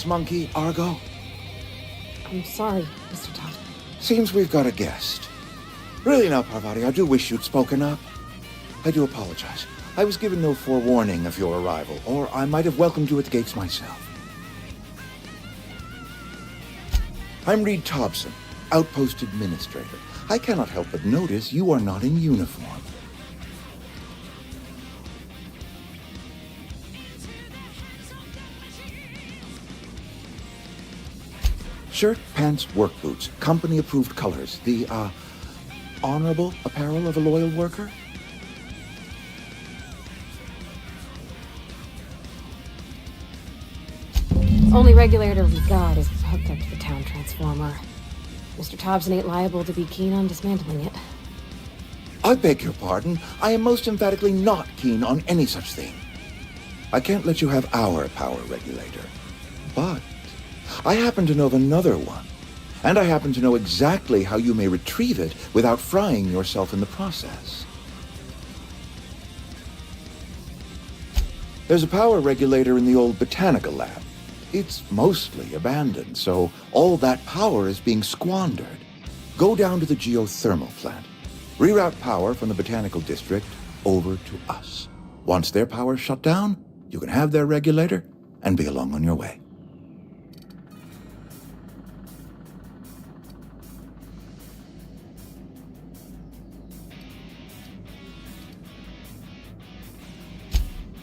this monkey, Argo? I'm sorry, Mr. Todd. Seems we've got a guest. Really now, Parvati, I do wish you'd spoken up. I do apologize. I was given no forewarning of your arrival, or I might have welcomed you at the gates myself. I'm Reed Thompson, Outpost Administrator. I cannot help but notice you are not in uniform. Shirt, pants, work boots, company-approved colors. The, honorable apparel of a loyal worker? Only regulator we got is hooked up to the town transformer. Mr. Thompson ain't liable to be keen on dismantling it. I beg your pardon. I am most emphatically not keen on any such thing. I can't let you have our power regulator. But I happen to know of another one. And I happen to know exactly how you may retrieve it without frying yourself in the process. There's a power regulator in the old botanical lab. It's mostly abandoned, so all that power is being squandered. Go down to the geothermal plant. Reroute power from the botanical district over to us. Once their power's shut down, you can have their regulator and be along on your way.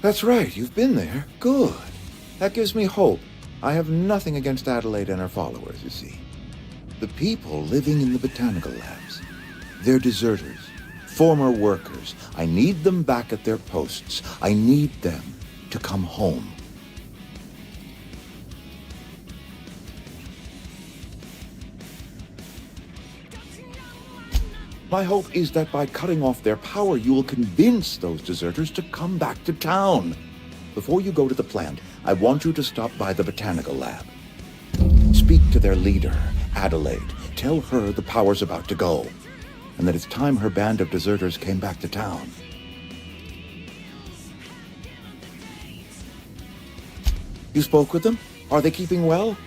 That's right, you've been there. Good. That gives me hope. I have nothing against Adelaiда and her followers, you see. The people living in the botanical labs. They're deserters, former workers. I need them back at their posts. I need them to come home. My hope is that by cutting off their power, you will convince those deserters to come back to town. Before you go to the plant, I want you to stop by the botanical lab. Speak to their leader, Adelaiда. Tell her the power's about to go, and that it's time her band of deserters came back to town. You spoke with them? Are they keeping well?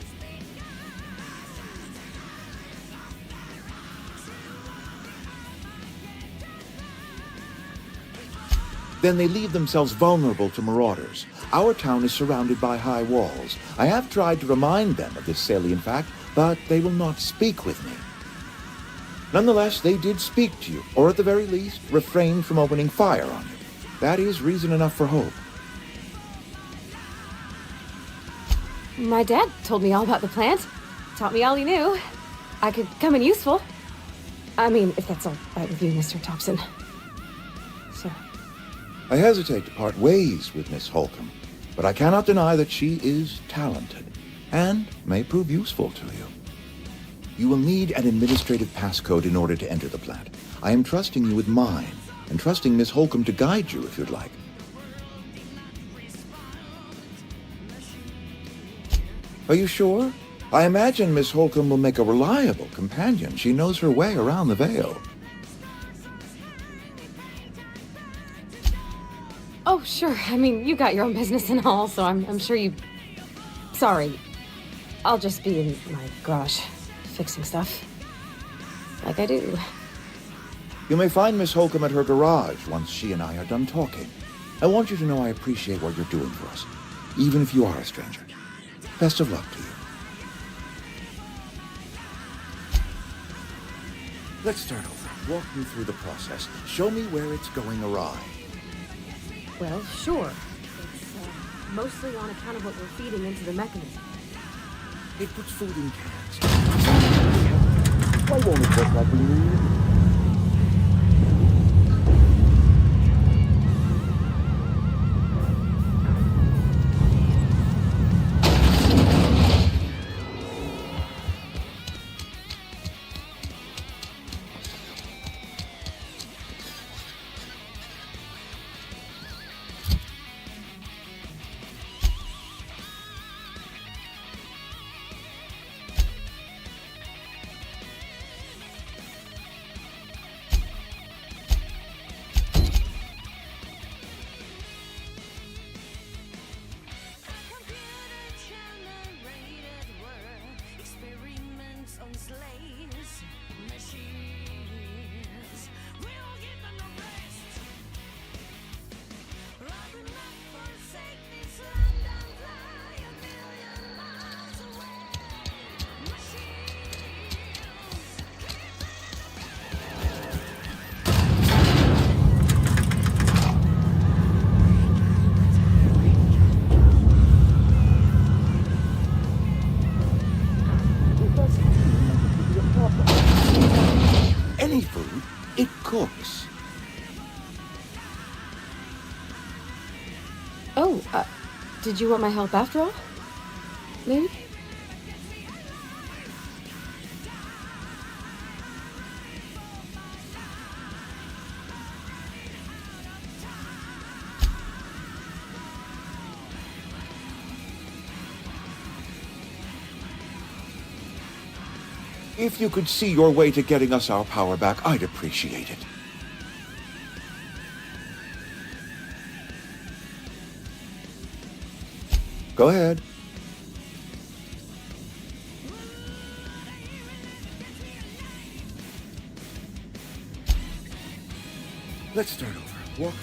Then they leave themselves vulnerable to marauders. Our town is surrounded by high walls. I have tried to remind them of this salient fact, but they will not speak with me. Nonetheless, they did speak to you, or at the very least, refrain from opening fire on you. That is reason enough for hope. My dad told me all about the plant. Taught me all he knew. I could come in useful. I mean, if that's all right with you, Mr. Thompson. Sir. I hesitate to part ways with Miss Holcomb, but I cannot deny that she is talented, and may prove useful to you. You will need an administrative passcode in order to enter the plant. I am trusting you with mine, and trusting Miss Holcomb to guide you if you'd like. Are you sure? I imagine Miss Holcomb will make a reliable companion. She knows her way around the Vale. Oh, sure. I mean, you got your own business and all, so I'm sure you... Sorry. I'll just be in my garage, fixing stuff. Like I do. You may find Miss Holcomb at her garage once she and I are done talking. I want you to know I appreciate what you're doing for us, even if you are a stranger. Best of luck to you. Let's start over. Walk me through the process. Show me where it's going awry. Well, sure. It's mostly on account of what we're feeding into the mechanism. It puts food in cans. Why won't it work like we need? seafood, it cooks. Oh, did you want my help after all? Maybe? If you could see your way to getting us our power back, I'd appreciate it. Go ahead. Let's start over. Walk.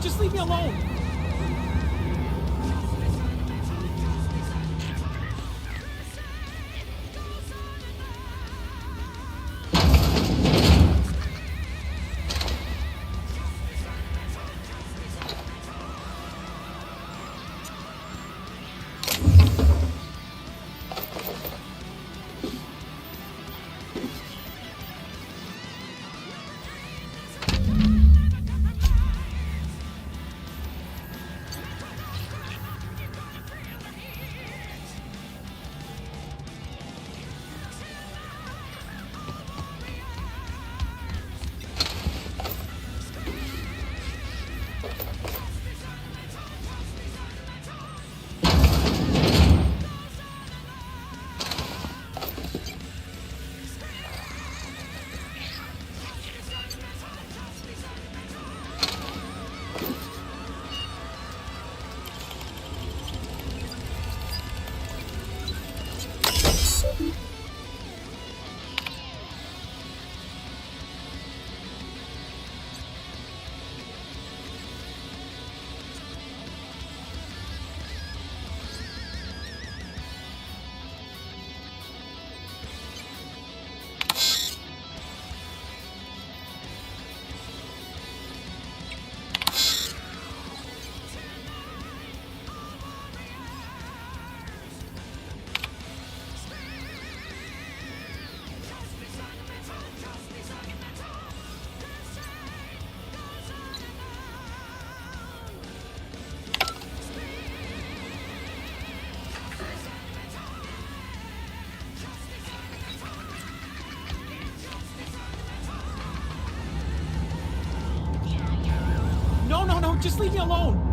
just leave me alone. No, just leave me alone.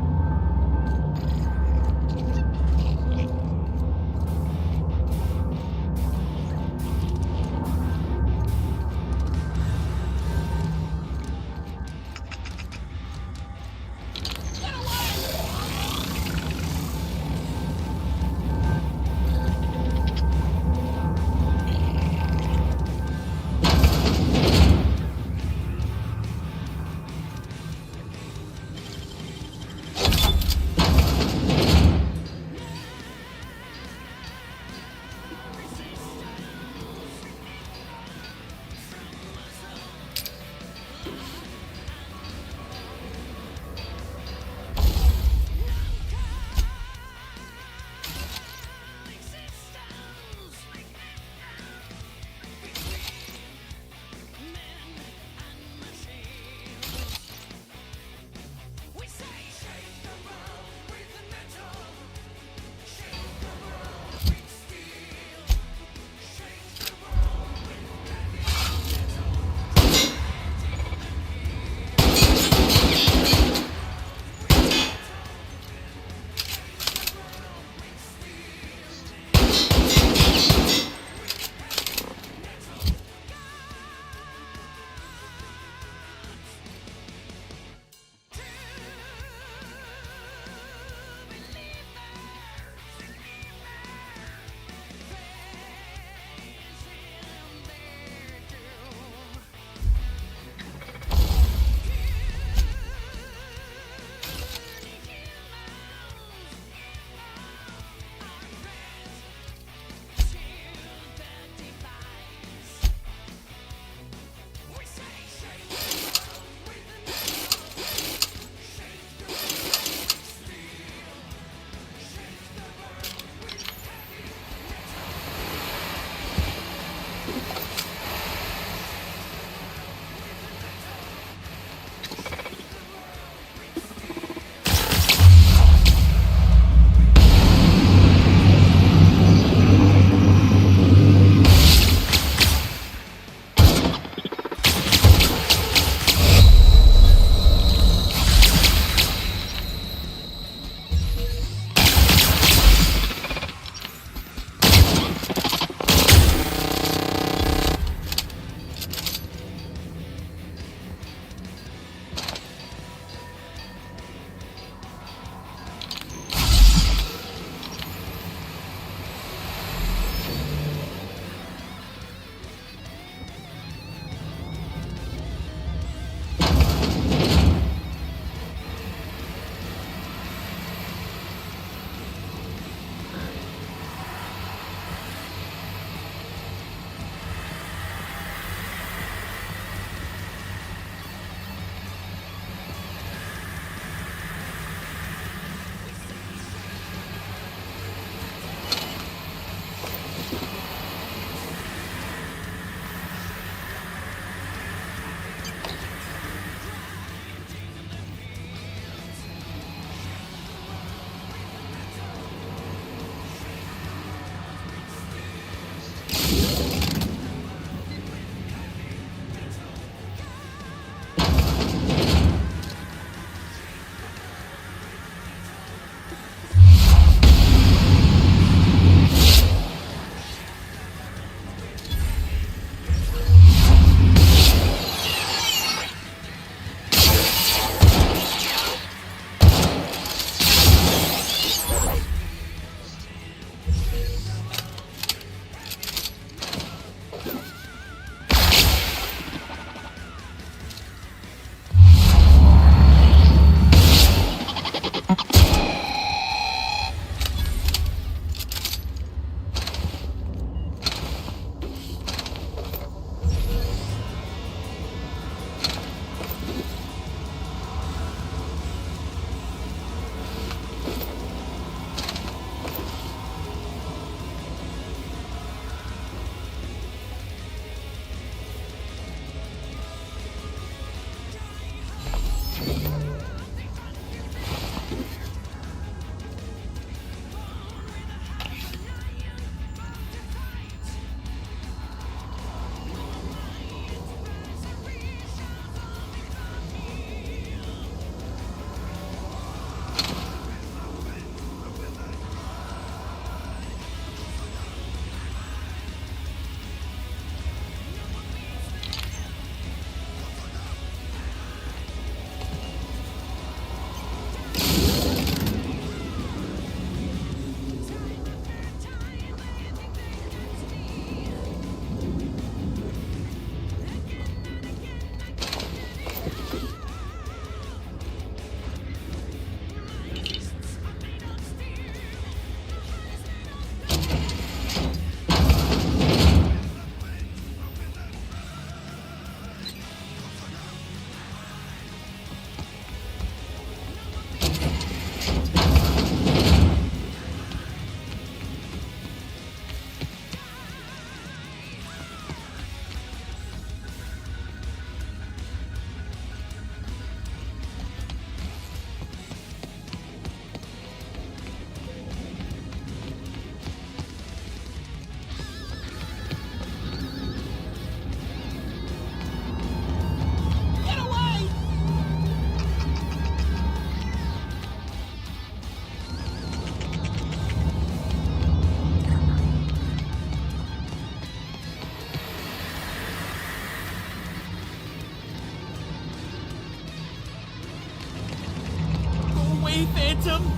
away, Phantom!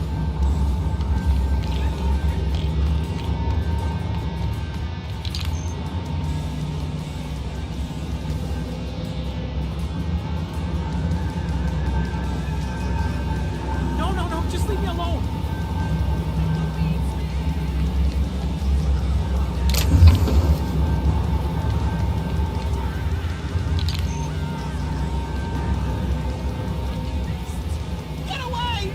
No, no, no, just leave me alone! Get away!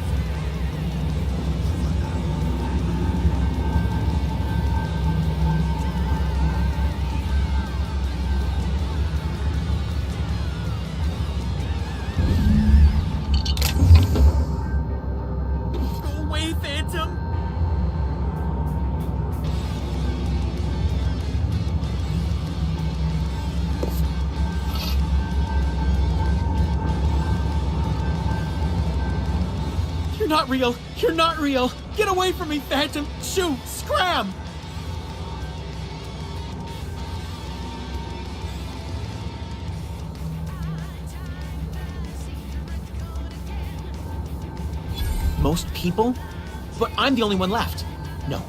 Go away, Phantom! You're not real! You're not real! Get away from me, Phantom! Shoot! Scram! Most people? But I'm the only one left. No.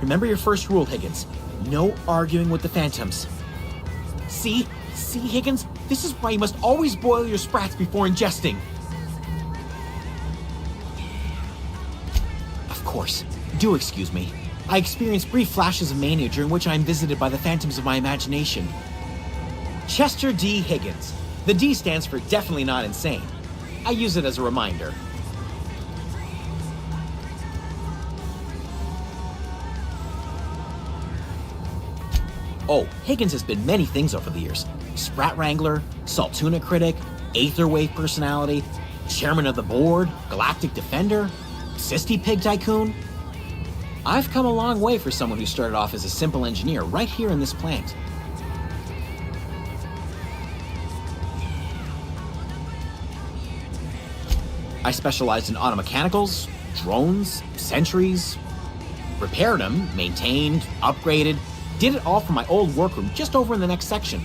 Remember your first rule, Higgins. No arguing with the Phantoms. See? See, Higgins? This is why you must always boil your sprats before ingesting. Of course. Do excuse me. I experience brief flashes of mania during which I am visited by the phantoms of my imagination. Chester D. Higgins. The D stands for definitely not insane. I use it as a reminder. Oh, Higgins has been many things over the years. Sprat Wrangler, Saltuna Critic, Aetherwave Personality, Chairman of the Board, Galactic Defender, Sisty Pig Tycoon. I've come a long way for someone who started off as a simple engineer right here in this plant. I specialized in automechanicals, drones, sentries, repaired them, maintained, upgraded, did it all from my old workroom just over in the next section.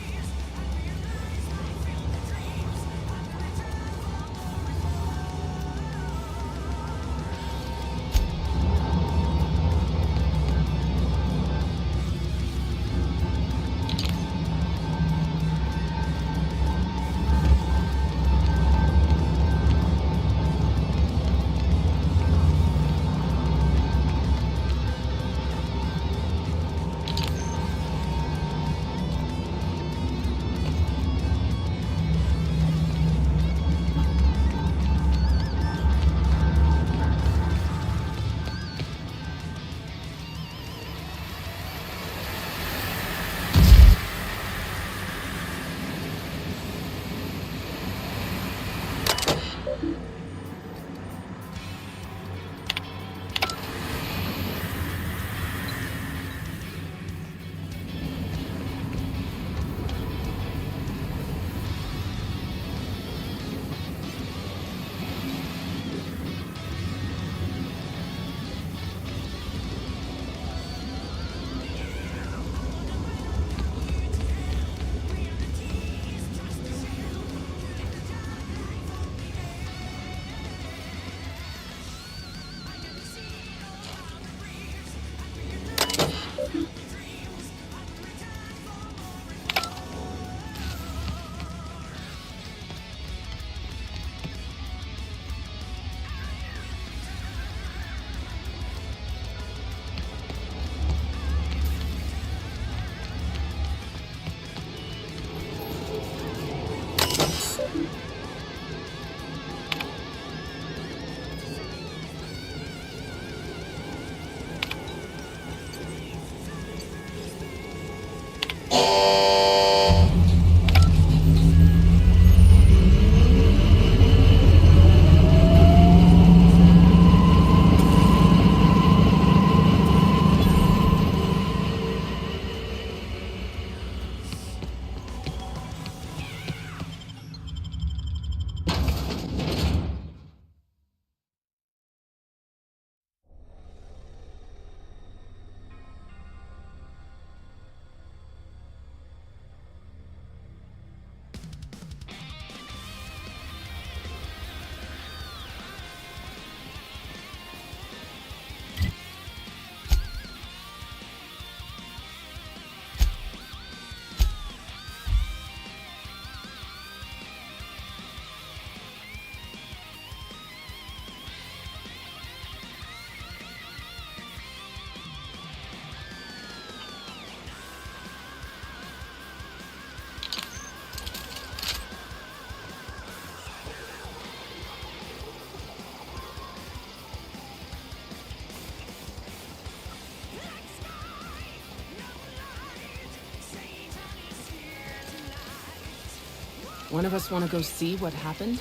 One of us want to go see what happened?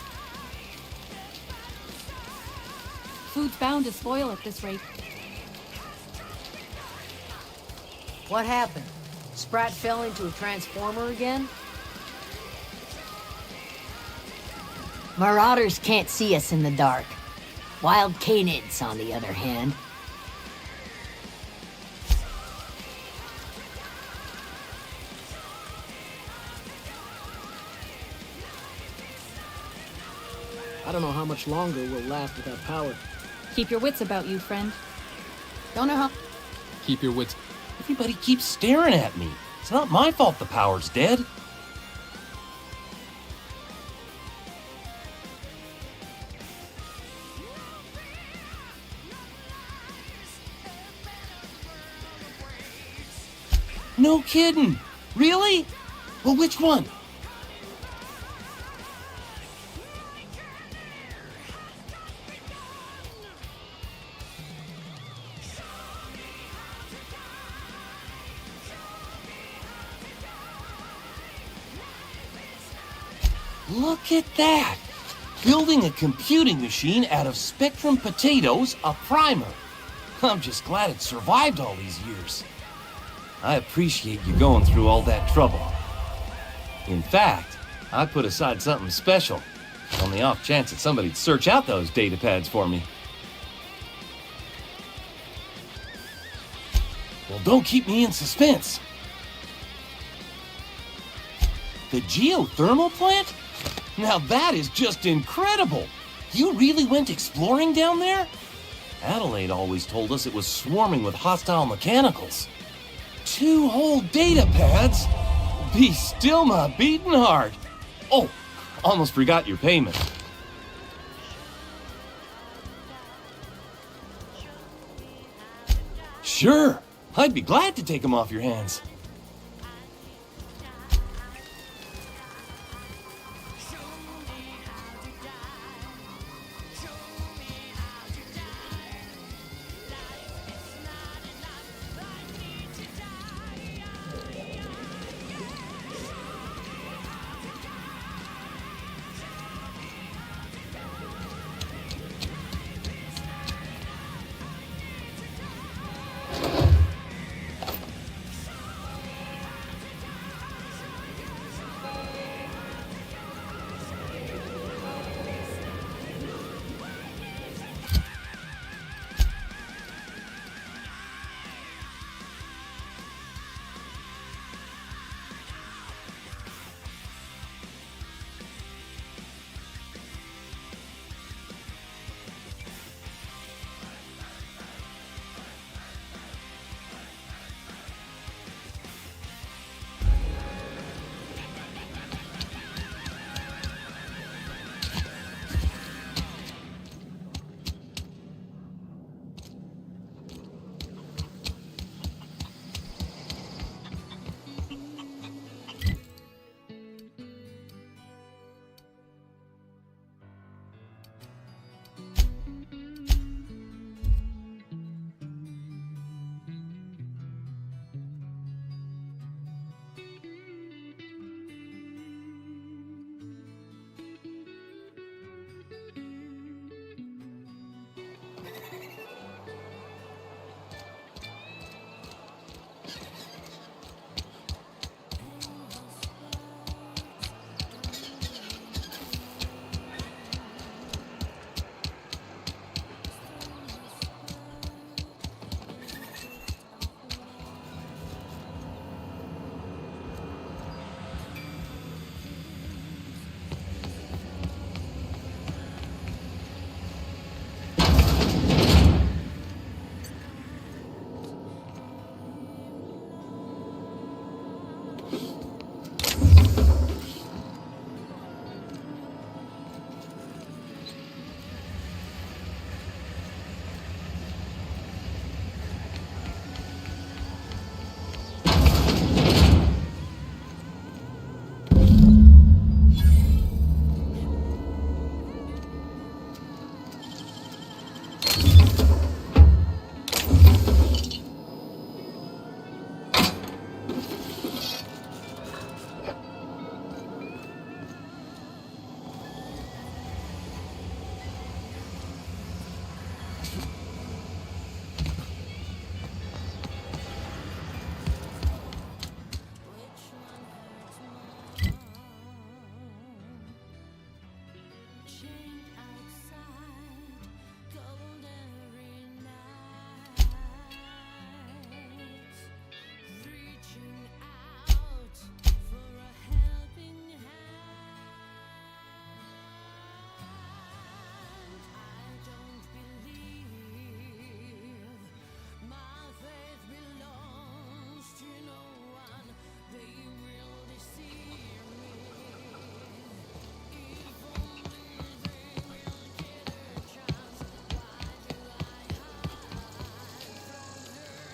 Food's bound to spoil at this rate. What happened? Sprat fell into a transformer again? Marauders can't see us in the dark. Wild canids, on the other hand. I don't know how much longer we'll last without power. Keep your wits about you, friend. Don't know how... Keep your wits. Everybody keeps staring at me. It's not my fault the power's dead. No kidding. Really? Well, which one? Look at that! Building a computing machine out of Spectrum potatoes, a primer. I'm just glad it survived all these years. I appreciate you going through all that trouble. In fact, I put aside something special, on the off chance that somebody'd search out those data pads for me. Well, don't keep me in suspense. The geothermal plant? Now that is just incredible! You really went exploring down there? Adelaide always told us it was swarming with hostile mechanicals. 2 whole data pads? Be still my beating heart. Oh, almost forgot your payment. Sure, I'd be glad to take them off your hands.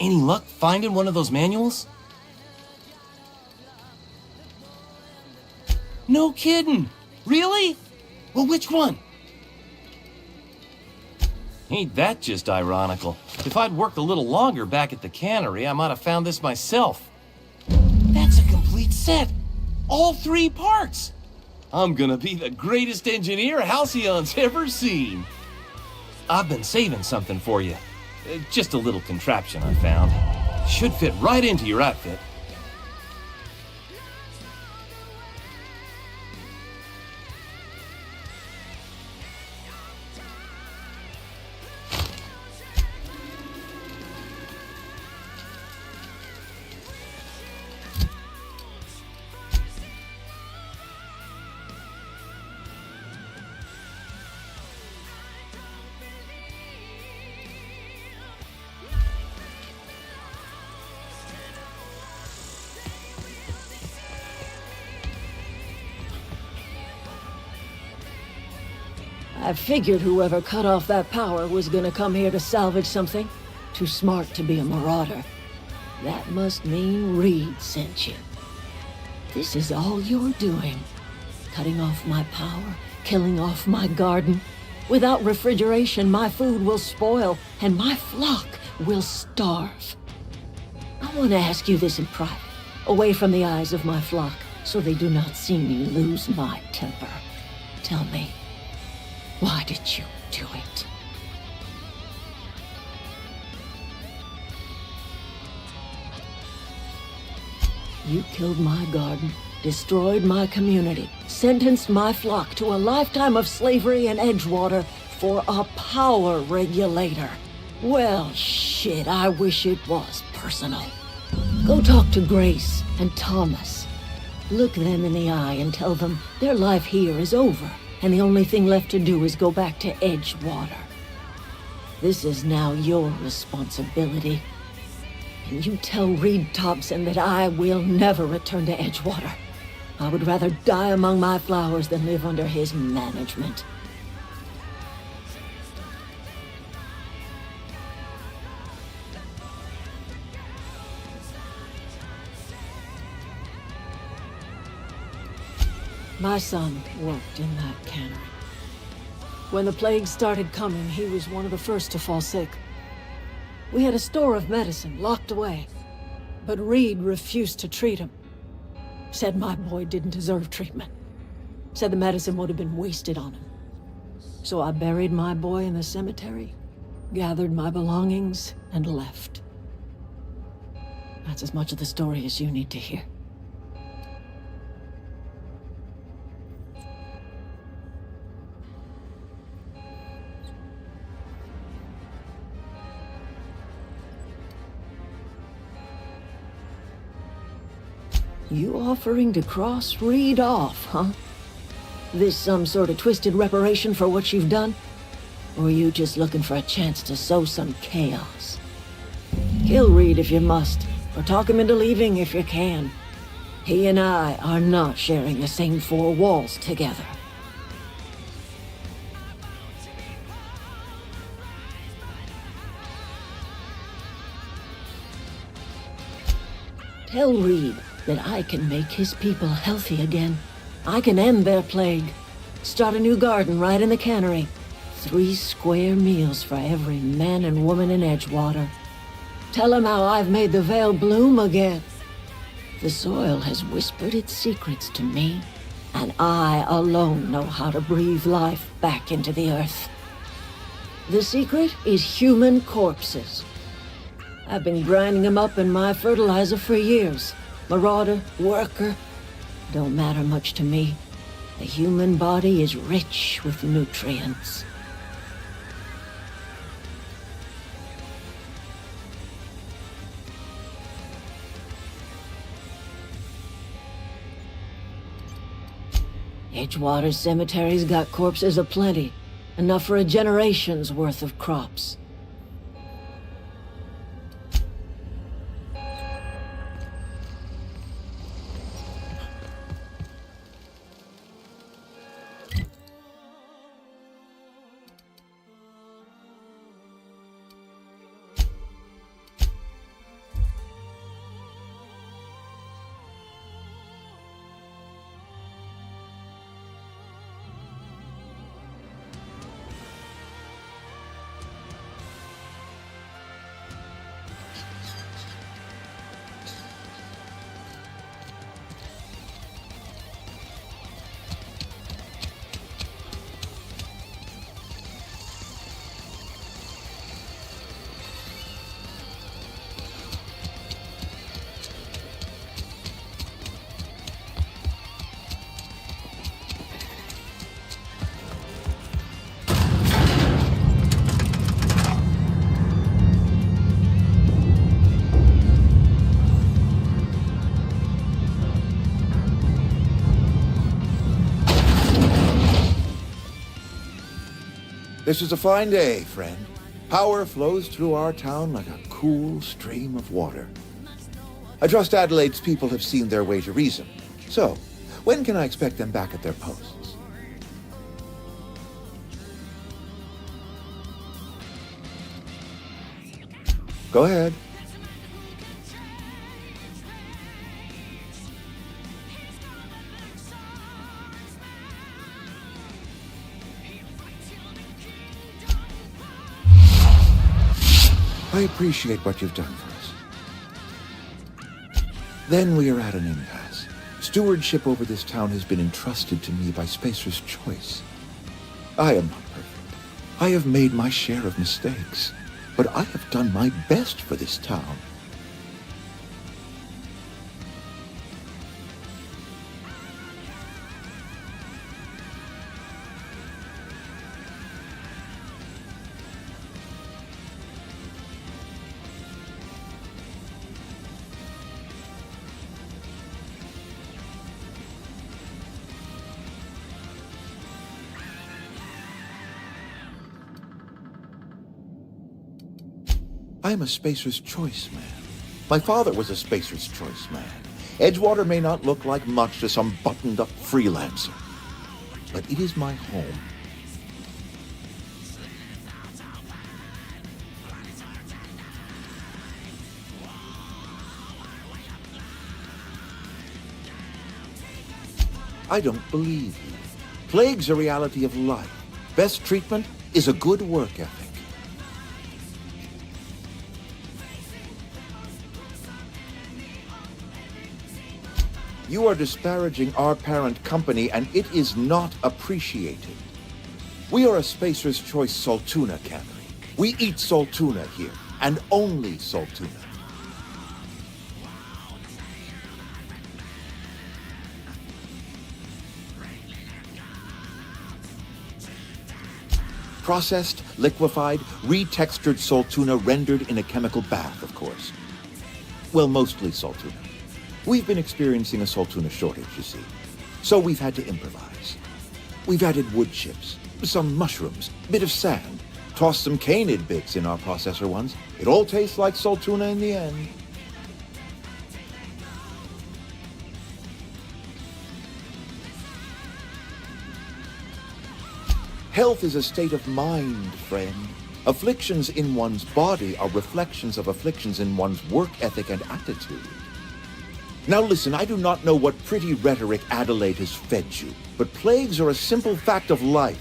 Any luck finding one of those manuals? No kidding! Really? Well, which one? Ain't that just ironical? If I'd worked a little longer back at the cannery, I might have found this myself. That's a complete set! All 3 parts! I'm gonna be the greatest engineer Halcyon's ever seen! I've been saving something for you. Just a little contraption I found. Should fit right into your outfit. I figured whoever cut off that power was gonna come here to salvage something. Too smart to be a marauder. That must mean Reed sent you. This is all you're doing. Cutting off my power, killing off my garden. Without refrigeration, my food will spoil, and my flock will starve. I want to ask you this in private, away from the eyes of my flock, so they do not see me lose my temper. Tell me, why did you do it? You killed my garden, destroyed my community, sentenced my flock to a lifetime of slavery in Edgewater for a power regulator. Well, shit, I wish it was personal. Go talk to Grace and Thomas. Look them in the eye and tell them their life here is over, and the only thing left to do is go back to Edgewater. This is now your responsibility. And you tell Reed Thompson that I will never return to Edgewater. I would rather die among my flowers than live under his management. My son worked in that cannery. When the plague started coming, he was one of the first to fall sick. We had a store of medicine locked away, but Reed refused to treat him. Said my boy didn't deserve treatment. Said the medicine would have been wasted on him. So I buried my boy in the cemetery, gathered my belongings, and left. That's as much of the story as you need to hear. You offering to cross Reed off, huh? This some sort of twisted reparation for what you've done? Or are you just looking for a chance to sow some chaos? Kill Reed if you must, or talk him into leaving if you can. He and I are not sharing the same 4 walls together. Tell Reed that I can make his people healthy again. I can end their plague. Start a new garden right in the cannery. 3 square meals for every man and woman in Edgewater. Tell him how I've made the Vale bloom again. The soil has whispered its secrets to me, and I alone know how to breathe life back into the earth. The secret is human corpses. I've been grinding them up in my fertilizer for years. Marauder, worker, don't matter much to me. The human body is rich with nutrients. Edgewater Cemetery's got corpses aplenty. Enough for a generation's worth of crops. This is a fine day, friend. Power flows through our town like a cool stream of water. I trust Adelaide's people have seen their way to reason. So, when can I expect them back at their posts? Go ahead. I appreciate what you've done for us. Then we are at an impasse. Stewardship over this town has been entrusted to me by Spacer's choice. I am not perfect. I have made my share of mistakes, but I have done my best for this town. I am a Spacer's Choice man. My father was a Spacer's Choice man. Edgewater may not look like much to some buttoned-up freelancer, but it is my home. I don't believe you. Plague's a reality of life. Best treatment is a good work ethic. You are disparaging our parent company, and it is not appreciated. We are a Spacer's Choice Saltuna cannery. We eat Saltuna here, and only Saltuna. Processed, liquefied, retextured Saltuna rendered in a chemical bath, of course. Well, mostly Saltuna. We've been experiencing a Saltuna shortage, you see. So we've had to improvise. We've added wood chips, some mushrooms, a bit of sand, tossed some canid bits in our processor once. It all tastes like Saltuna in the end. Health is a state of mind, friend. Afflictions in one's body are reflections of afflictions in one's work ethic and attitude. Now listen, I do not know what pretty rhetoric Adelaide has fed you, but plagues are a simple fact of life.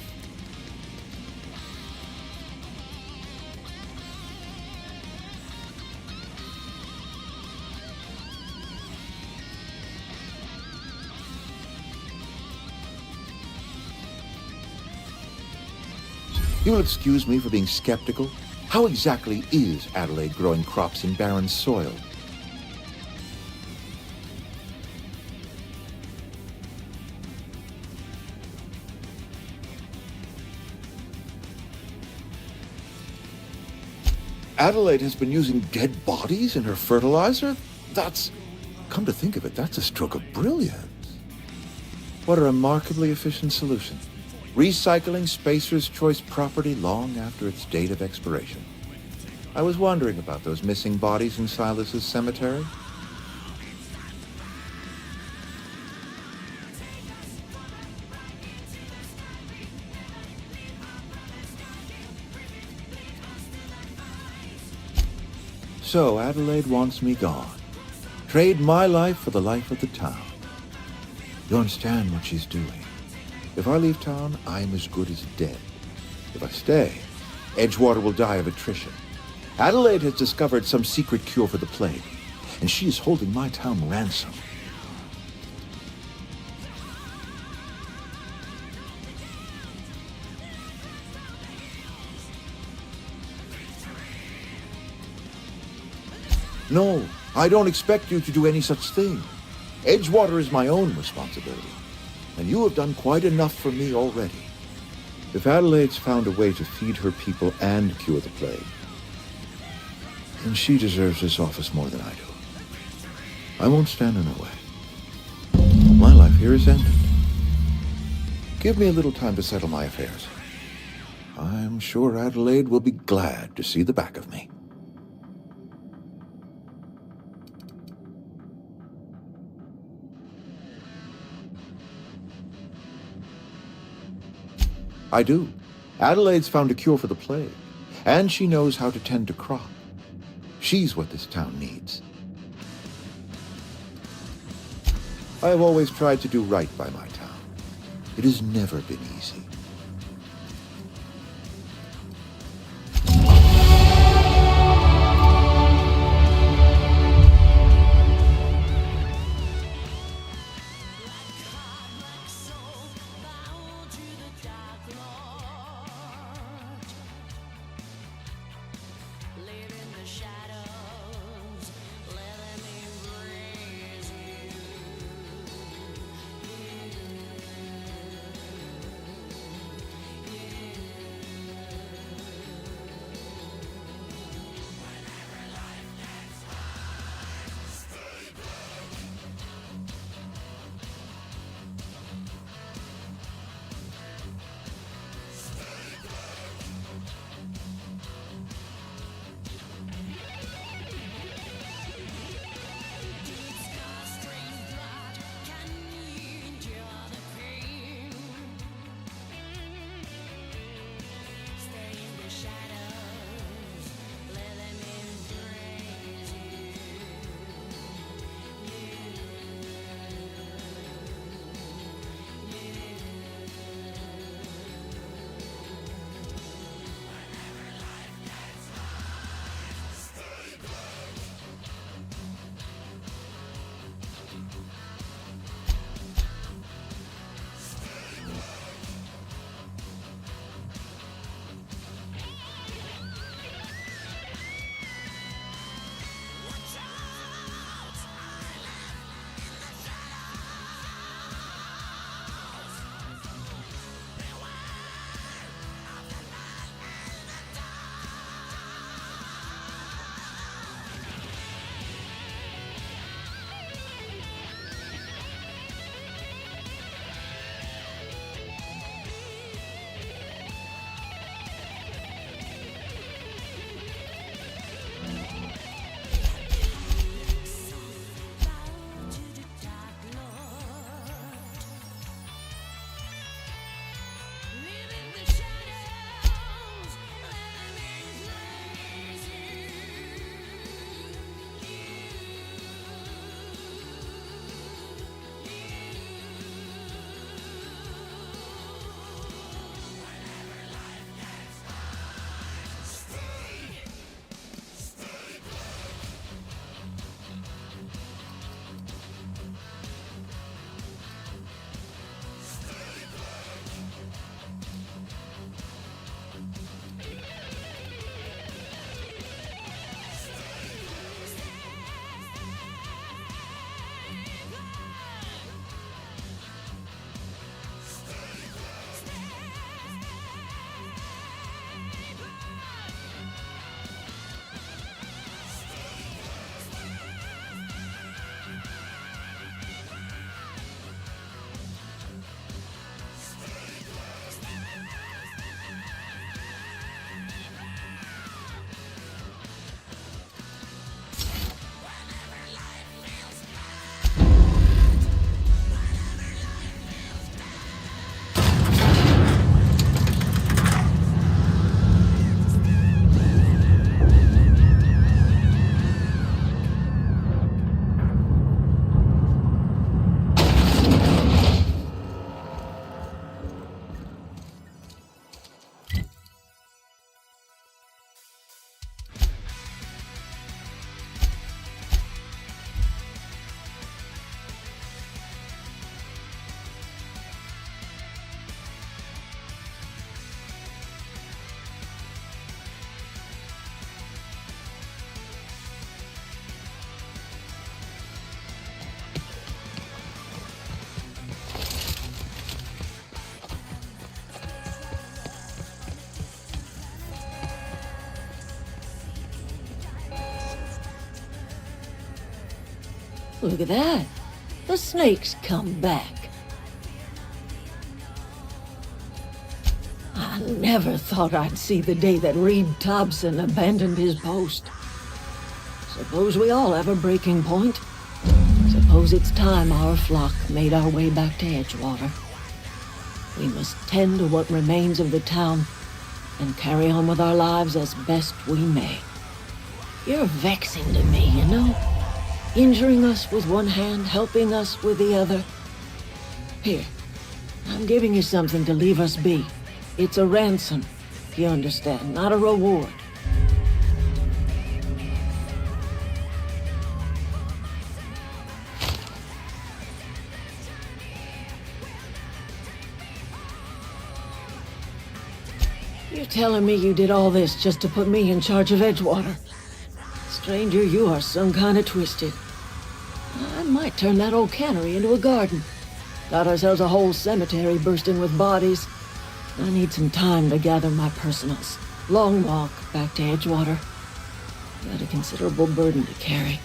You'll excuse me for being skeptical. How exactly is Adelaide growing crops in barren soil? Adelaide has been using dead bodies in her fertilizer? Come to think of it, that's a stroke of brilliance. What a remarkably efficient solution. Recycling Spacer's Choice property long after its date of expiration. I was wondering about those missing bodies in Silas's cemetery. So Adelaide wants me gone. Trade my life for the life of the town. You understand what she's doing. If I leave town, I am as good as dead. If I stay, Edgewater will die of attrition. Adelaide has discovered some secret cure for the plague, and she is holding my town ransom. No, I don't expect you to do any such thing. Edgewater is my own responsibility, and you have done quite enough for me already. If Adelaide's found a way to feed her people and cure the plague, then she deserves this office more than I do. I won't stand in her way. My life here is ended. Give me a little time to settle my affairs. I'm sure Adelaide will be glad to see the back of me. I do. Adelaide's found a cure for the plague, and she knows how to tend to crop. She's what this town needs. I have always tried to do right by my town. It has never been easy. Look at that. The snake's come back. I never thought I'd see the day that Reed Thompson abandoned his post. Suppose we all have a breaking point. Suppose it's time our flock made our way back to Edgewater. We must tend to what remains of the town and carry on with our lives as best we may. You're vexing to me, you know? Injuring us with one hand, helping us with the other. Here, I'm giving you something to leave us be. It's a ransom, if you understand, not a reward. You're telling me you did all this just to put me in charge of Edgewater? Stranger, you are some kind of twisted. I might turn that old cannery into a garden. Got ourselves a whole cemetery bursting with bodies. I need some time to gather my personals. Long walk back to Edgewater. Got a considerable burden to carry.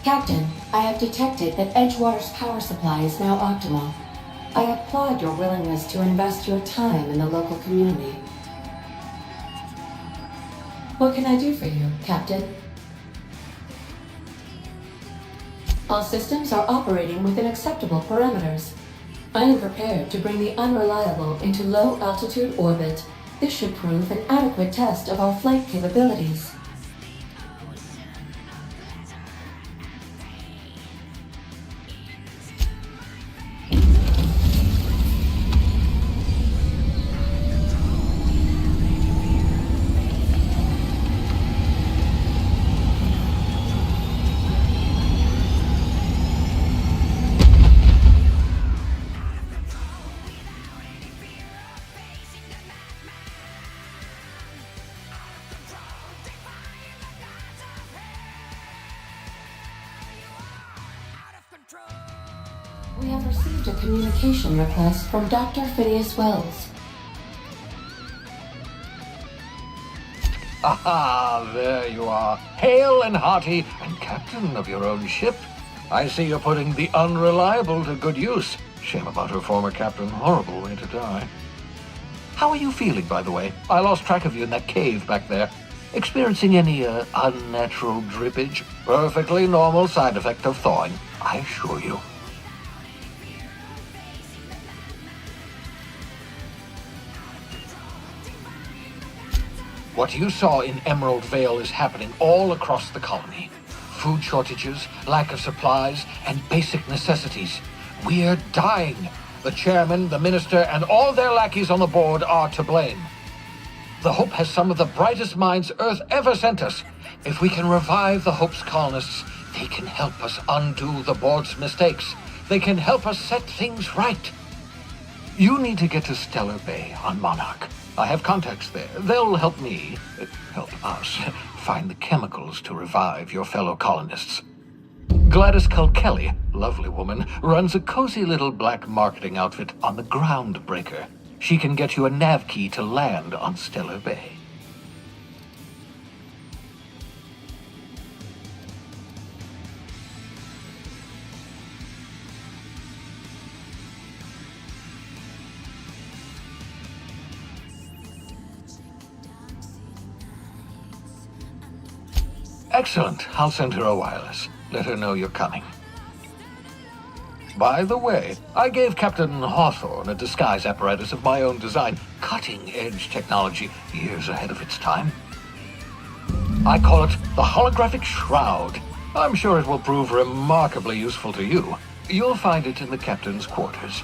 Captain, I have detected that Edgewater's power supply is now optimal. I applaud your willingness to invest your time in the local community. What can I do for you, Captain? All systems are operating within acceptable parameters. I am prepared to bring the unreliable into low-altitude orbit. This should prove an adequate test of our flight capabilities. We have received a communication request from Dr. Phineas Wells. Aha, there you are, hale and hearty, and captain of your own ship. I see you're putting the unreliable to good use. Shame about her former captain, horrible way to die. How are you feeling, by the way? I lost track of you in that cave back there. Experiencing any, unnatural drippage? Perfectly normal side effect of thawing, I assure you. What you saw in Emerald Vale is happening all across the colony. Food shortages, lack of supplies, and basic necessities. We're dying. The chairman, the minister, and all their lackeys on the board are to blame. The Hope has some of the brightest minds Earth ever sent us. If we can revive the Hope's colonists, they can help us undo the board's mistakes. They can help us set things right. You need to get to Stellar Bay on Monarch. I have contacts there. They'll help me, help us, find the chemicals to revive your fellow colonists. Gladys Culkelly, lovely woman, runs a cozy little black marketing outfit on the Groundbreaker. She can get you a nav key to land on Stellar Bay. Excellent. I'll send her a wireless. Let her know you're coming. By the way, I gave Captain Hawthorne a disguise apparatus of my own design, cutting-edge technology, years ahead of its time. I call it the Holographic Shroud. I'm sure it will prove remarkably useful to you. You'll find it in the captain's quarters.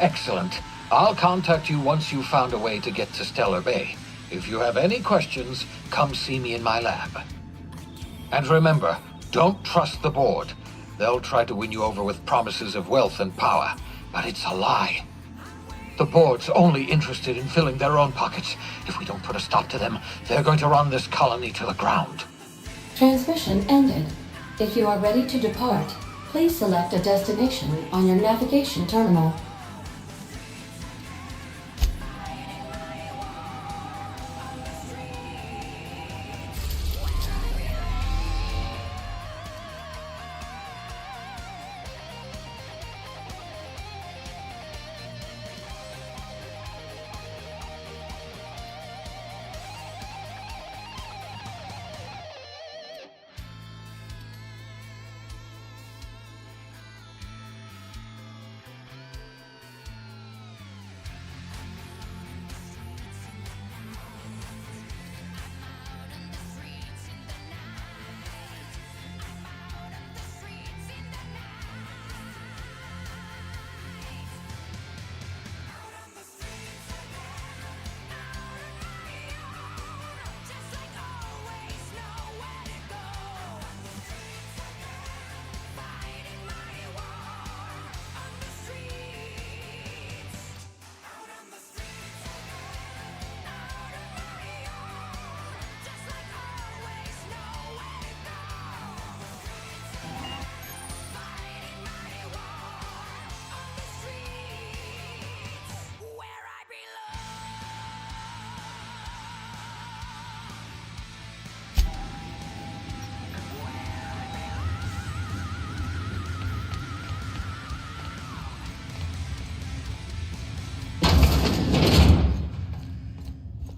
Excellent. I'll contact you once you've found a way to get to Stellar Bay. If you have any questions, come see me in my lab. And remember, don't trust the board. They'll try to win you over with promises of wealth and power, but it's a lie. The board's only interested in filling their own pockets. If we don't put a stop to them, they're going to run this colony to the ground. Transmission ended. If you are ready to depart, please select a destination on your navigation terminal.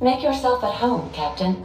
Make yourself at home, Captain.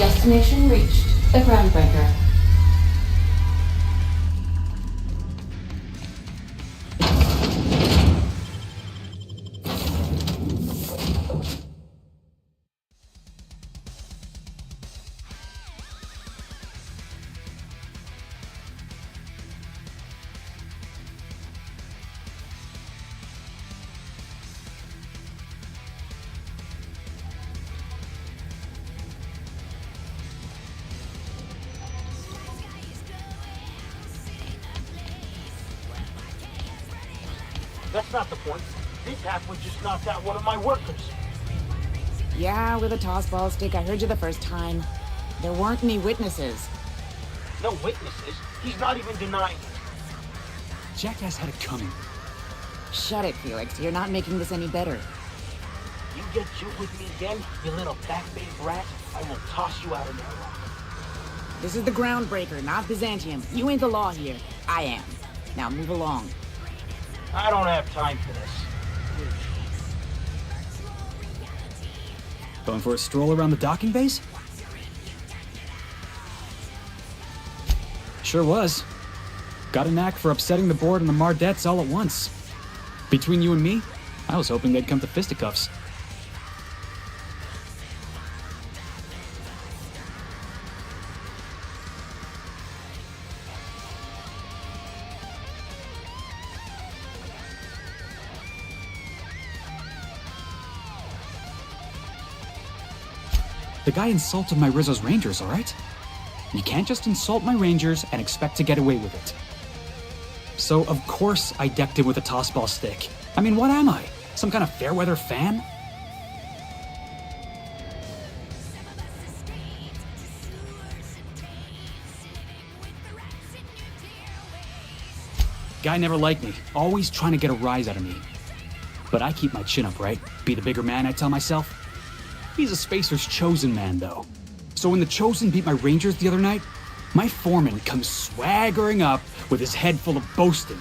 Destination reached. The Groundbreaker. That's not the point. This halfwit just knocked out one of my workers. Yeah, with a tossball stick. I heard you the first time. There weren't any witnesses. No witnesses? He's not even denying it. Jackass had it coming. Shut it, Felix. You're not making this any better. You get juked with me again, you little back-based rat, I will toss you out of there. This is the Groundbreaker, not Byzantium. You ain't the law here. I am. Now move along. I don't have time for this. Going for a stroll around the docking base? Sure was. Got a knack for upsetting the board and the Mardettes all at once. Between you and me, I was hoping they'd come to fisticuffs. The guy insulted my Rizzo's Rangers, all right? You can't just insult my Rangers and expect to get away with it. So, of course, I decked him with a tossball stick. I mean, what am I? Some kind of fair-weather fan? Guy never liked me, always trying to get a rise out of me. But I keep my chin up, right? Be the bigger man, I tell myself. He's a Spacer's chosen man, though. So when the Chosen beat my Rangers the other night, my foreman comes swaggering up with his head full of boasting.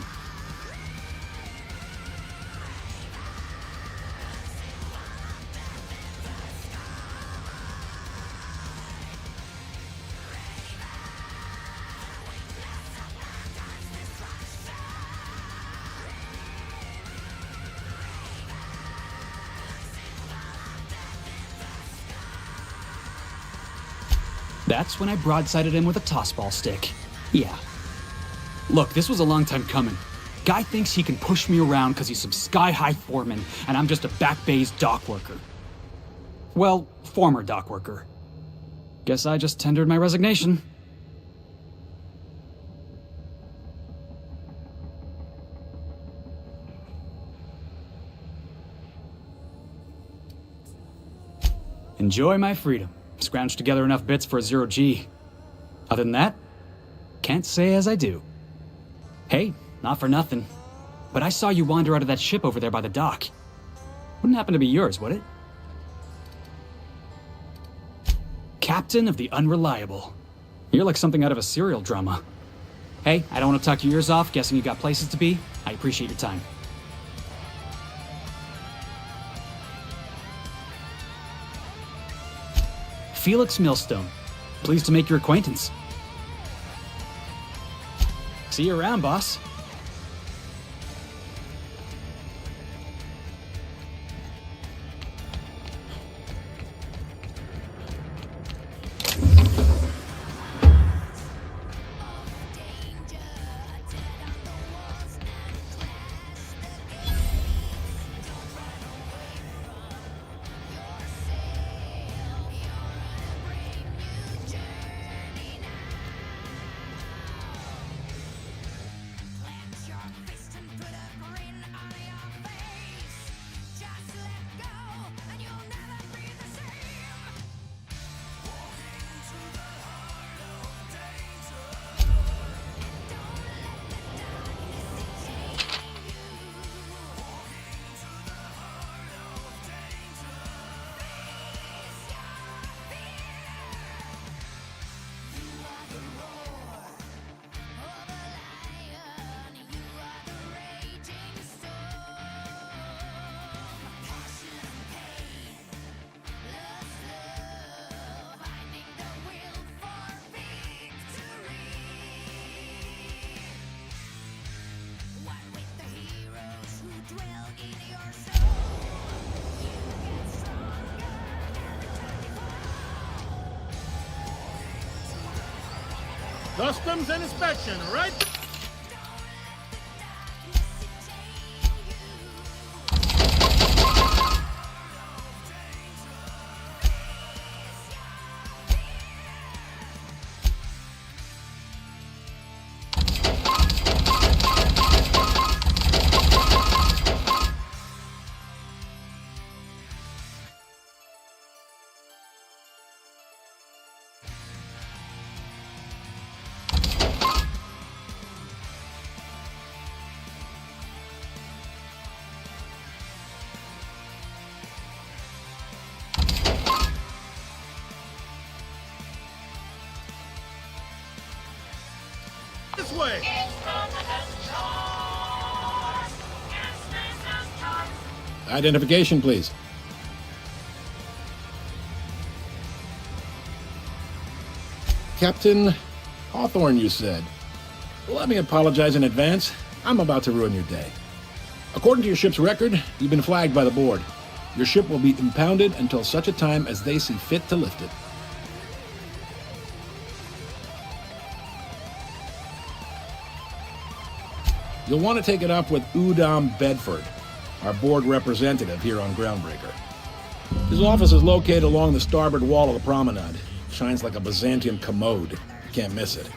That's when I broadsided him with a tossball stick. Yeah. Look, this was a long time coming. Guy thinks he can push me around because he's some sky-high foreman, and I'm just a back-bay's dock worker. Well, former dock worker. Guess I just tendered my resignation. Enjoy my freedom. Scrounged together enough bits for a 0G. Other than that, can't say as I do. Hey, not for nothing, but I saw you wander out of that ship over there by the dock. Wouldn't happen to be yours, would it? Captain of the Unreliable. You're like something out of a serial drama. Hey, I don't want to talk your ears off, guessing you got places to be. I appreciate your time. Felix Millstone. Pleased to make your acquaintance. See you around, boss. Customs and inspection, all right? This way! Identification, please. Captain Hawthorne, you said. Let me apologize in advance. I'm about to ruin your day. According to your ship's record, you've been flagged by the board. Your ship will be impounded until such a time as they see fit to lift it. You'll want to take it up with Udom Bedford, our board representative here on Groundbreaker. His office is located along the starboard wall of the promenade. Shines like a Byzantium commode. You can't miss it.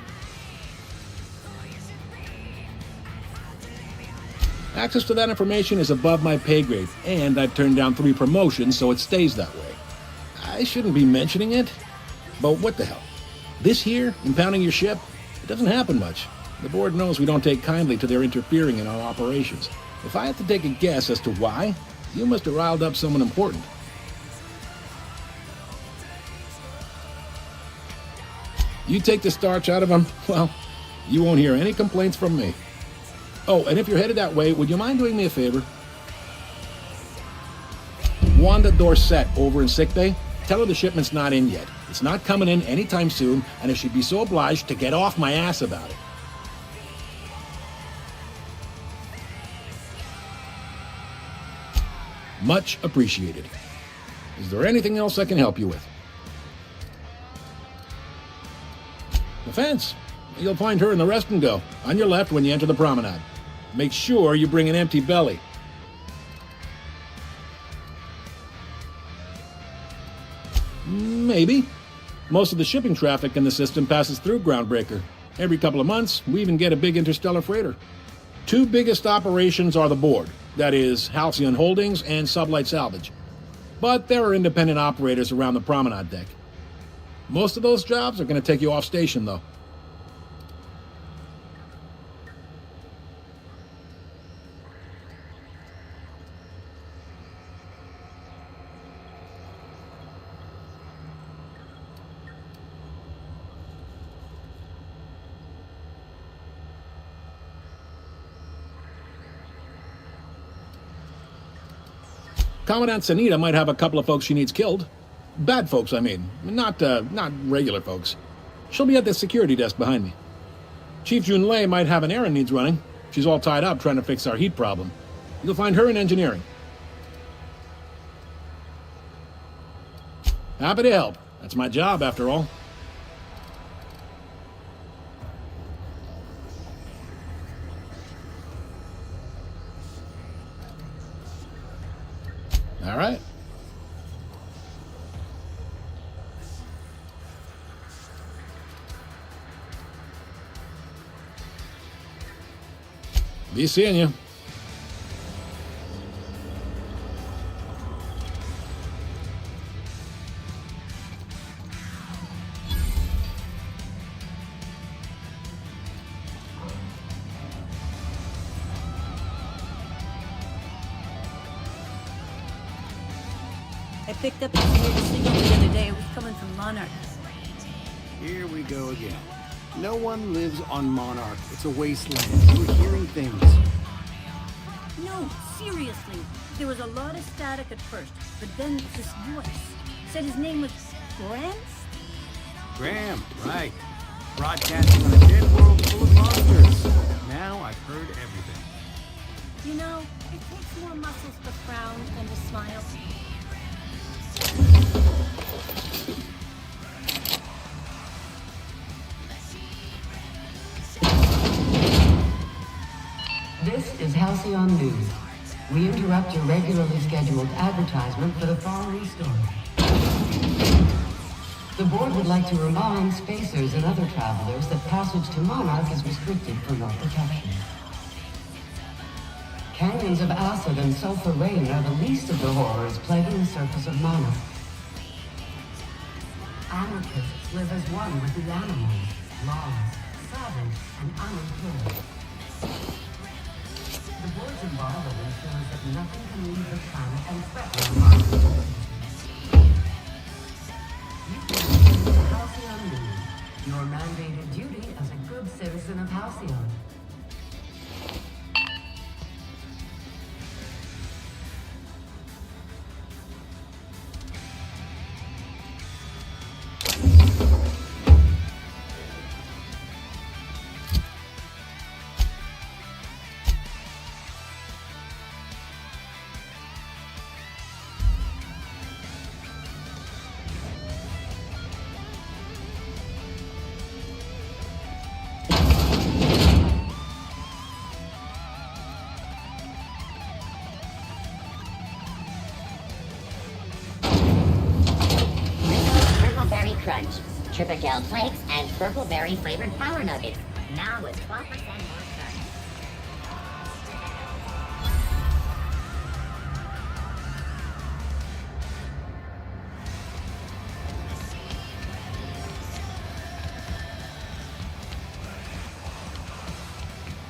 Access to that information is above my pay grade, and I've turned down 3 promotions, so it stays that way. I shouldn't be mentioning it, but what the hell? This here, impounding your ship, it doesn't happen much. The board knows we don't take kindly to their interfering in our operations. If I had to take a guess as to why, you must have riled up someone important. You take the starch out of them, well, you won't hear any complaints from me. Oh, and if you're headed that way, would you mind doing me a favor? Wanda Dorset over in sickbay, tell her the shipment's not in yet. It's not coming in anytime soon, and if she'd be so obliged to get off my ass about it. Much appreciated. Is there anything else I can help you with? The fence. You'll find her in the rest and go, on your left when you enter the promenade. Make sure you bring an empty belly. Maybe. Most of the shipping traffic in the system passes through Groundbreaker. Every couple of months, we even get a big interstellar freighter. 2 biggest operations are the board. That is, Halcyon Holdings and Sublight Salvage. But there are independent operators around the promenade deck. Most of those jobs are going to take you off station, though. Commandant Sanita might have a couple of folks she needs killed. Bad folks, I mean. Not regular folks. She'll be at the security desk behind me. Chief Jun Lei might have an errand needs running. She's all tied up trying to fix our heat problem. You'll find her in engineering. Happy to help. That's my job, after all. All right. Be seeing you. I picked up this weird signal the other day. It was coming from Monarch. Here we go again. No one lives on Monarch. It's a wasteland. We're hearing things. No, seriously. There was a lot of static at first, but then this voice said his name was Grant? Graham, right. Broadcasting on a dead world full of monsters. Now I've heard everything. You know, it takes more muscles to frown than to smile. This is Halcyon News. We interrupt your regularly scheduled advertisement for the following story. The board would like to remind spacers and other travelers that passage to Monarch is restricted for your protection. Canyons of acid and sulfur rain are the least of the horrors plaguing the surface of Monarch. Anarchists live as one with the animals, lawless, savage, and unimproved. The board's embargo ensures that nothing can leave the planet and threaten Monarch. You can listen to Halcyon News, your mandated duty as a good citizen of Halcyon. Crunch, Triple Flakes, and Purple Berry flavored Power Nuggets. Now with 12% more starch.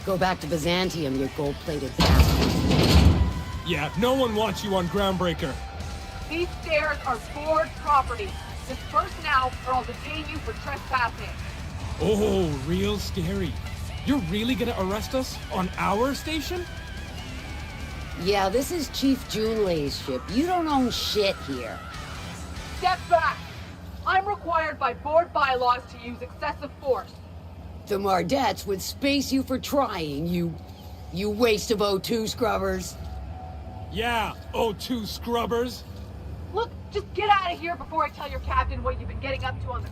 Go back to Byzantium, you gold-plated bastard. Yeah, no one wants you on Groundbreaker. These stairs are board property. Disperse now, or I'll detain you for trespassing. Oh, real scary. You're really gonna arrest us on our station? Yeah, this is Chief Junlei's ship. You don't own shit here. Step back! I'm required by board bylaws to use excessive force. The Mardettes would space you for trying, you waste of O2 scrubbers. Yeah, O2 scrubbers. Look, just get out of here before I tell your captain what you've been getting up to on the